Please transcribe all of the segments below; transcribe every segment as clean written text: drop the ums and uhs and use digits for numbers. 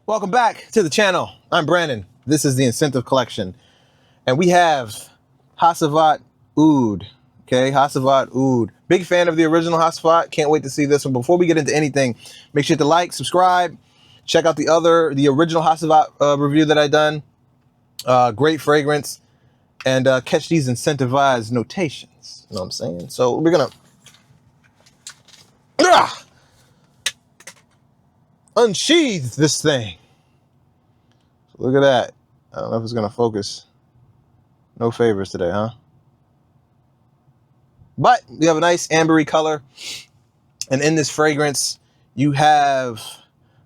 Welcome back to the channel. I'm Brandon. This is the InScentive Collection. And we have Hacivat Oud. Okay, Hacivat Oud. Big fan of the original Hasavat. Can't wait to see this one. Before we get into anything, make sure to like, subscribe, check out the original Hasavat review that I done. Great fragrance. And catch these incentivized notations. You know what I'm saying? So we're gonna unsheath this thing. Look at that. I don't know if it's gonna focus. No favors today, huh? But we have a nice ambery color. And in this fragrance, you have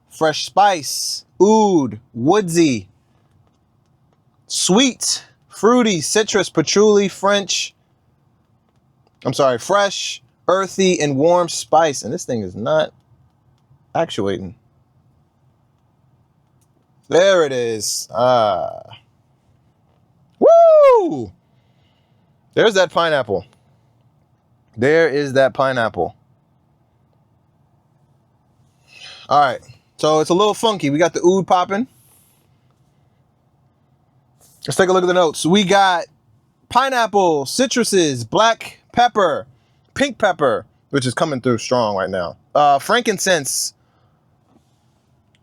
fresh spice, oud, woodsy, sweet, fruity, citrus, patchouli, fresh, earthy, and warm spice. And this thing is not actuating. There it is. Woo! There's that pineapple. There is that pineapple. All right. So it's a little funky. We got the oud popping. Let's take a look at the notes. We got pineapple, citruses, black pepper, pink pepper, which is coming through strong right now. Frankincense,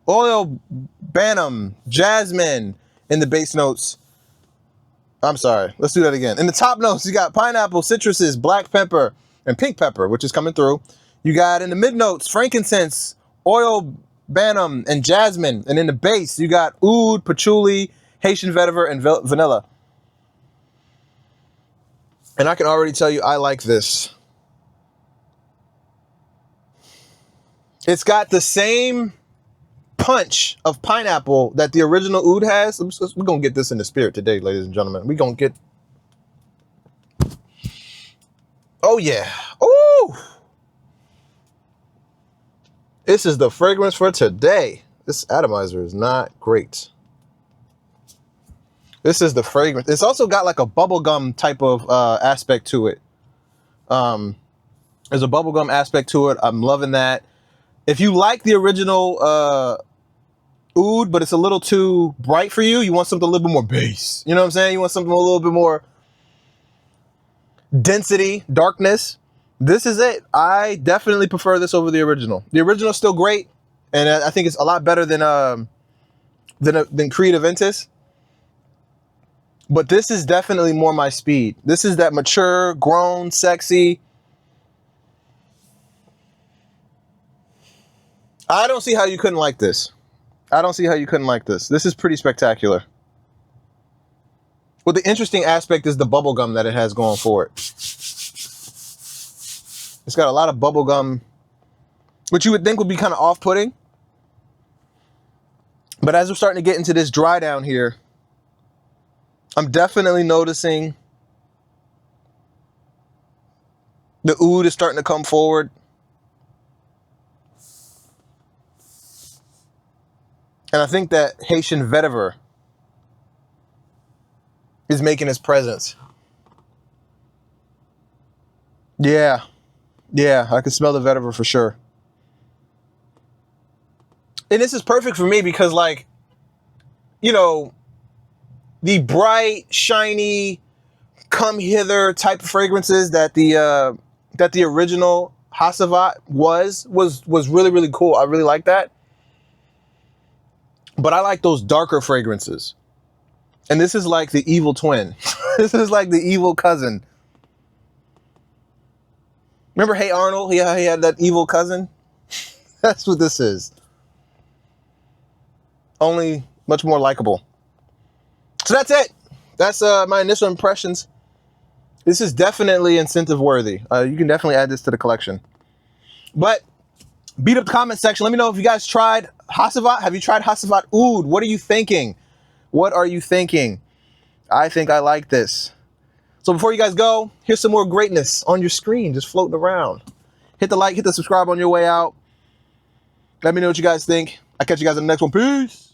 Oilbanum, Jasmine in the base notes. I'm sorry. Let's do that again. In the top notes, you got pineapple, citruses, black pepper, and pink pepper, which is coming through. You got in the mid notes, frankincense, Oilbanum, and Jasmine. And in the base, you got oud, patchouli, Haitian vetiver, and vanilla. And I can already tell you I like this. It's got the same punch of pineapple that the original oud has. We're going to get this in the spirit today, ladies and gentlemen. We're going to get... Oh, yeah. Ooh! This is the fragrance for today. This atomizer is not great. This is the fragrance. It's also got like a bubblegum type of aspect to it. There's a bubblegum aspect to it. I'm loving that. If you like the original oud, but it's a little too bright for you, you want something a little bit more base. You know what I'm saying? You want something a little bit more density, darkness. This is it. I definitely prefer this over the original. The original is still great, and I think it's a lot better than Creed Aventus. But this is definitely more my speed. This is that mature, grown, sexy. I don't see how you couldn't like this. I don't see how you couldn't like this. This is pretty spectacular. Well, the interesting aspect is the bubblegum that it has going for it. It's got a lot of bubblegum, which you would think would be kind of off-putting. But as we're starting to get into this Drydown here, I'm definitely noticing the oud is starting to come forward. And I think that Haitian Vetiver is making his presence. Yeah. Yeah, I can smell the vetiver for sure. And this is perfect for me because, like, you know, the bright, shiny, come hither type of fragrances that the original Hasavat was really, really cool. I really like that. But I like those darker fragrances. And this is like the evil twin. This is like the evil cousin. Remember Hey Arnold? He had that evil cousin? That's what this is. Only much more likable. So that's it. That's my initial impressions. This is definitely incentive worthy. You can definitely add this to the collection. But beat up the comment section. Let me know if you guys tried Hasavat. Have you tried Hacivat Oud? What are you thinking? What are you thinking? I think I like this. So before you guys go, here's some more greatness on your screen, just floating around. Hit the like, hit the subscribe on your way out. Let me know what you guys think. I'll catch you guys in the next one. Peace.